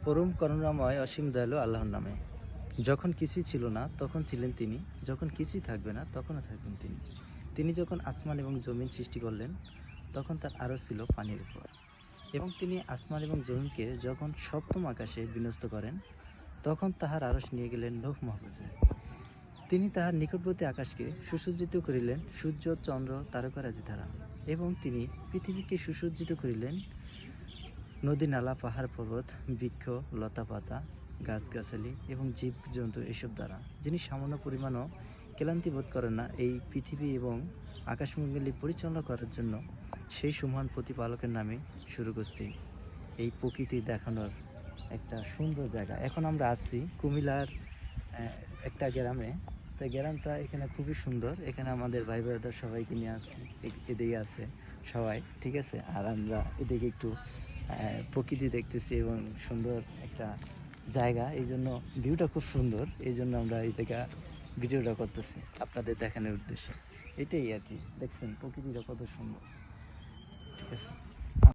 পরম করুণাময় অসীম দয়ালু আল্লাহর নামে। যখন কিছুই ছিল না তখন ছিলেন তিনি, যখন কিছুই থাকবে না তখনও থাকবেন তিনি। তিনি যখন আসমান এবং জমিন সৃষ্টি করলেন তখন তার আরশ ছিল পানির উপর, এবং তিনি আসমান এবং জমিনকে যখন সপ্তম আকাশে বিন্যস্ত করেন তখন তাহার আরশ নিয়ে গেলেন লৌহ মাহফুজে। তিনি তাহার নিকটবর্তী আকাশকে সুসজ্জিত করিলেন সূর্য চন্দ্র তারকারাজি দ্বারা, এবং তিনি পৃথিবীকে সুসজ্জিত করিলেন নদী নালা পাহাড় পর্বত বৃক্ষ লতাপাতা গাছগাছালি এবং জীবজন্তু এসব দ্বারা, যিনি সামান্য পরিমাণও ক্লান্তি বোধ করেন না এই পৃথিবী এবং আকাশমণ্ডলী পরিচালনা করার জন্য, সেই সুমহান প্রতিপালকের নামে শুরু করছি এই প্রকৃতি দেখানোর একটা সুন্দর জায়গা। এখন আমরা আছি কুমিল্লার একটা গ্রামে। তো গ্রামটা এখানে খুবই সুন্দর। এখানে আমাদের ভাই ব্রাদার সবাইকে নিয়ে আসছি, এদিকে আছে সবাই, ঠিক আছে। আর আমরা এদিকে একটু প্রকৃতি দেখতেছি এবং সুন্দর একটা জায়গা, এই জন্য ভিউটা খুব সুন্দর, এই জন্য আমরা এই জায়গা ভিডিওটা করতেছি আপনাদের দেখানোর উদ্দেশ্যে। এটাই আর কি, দেখছেন প্রকৃতিটা কত সুন্দর, ঠিক আছে।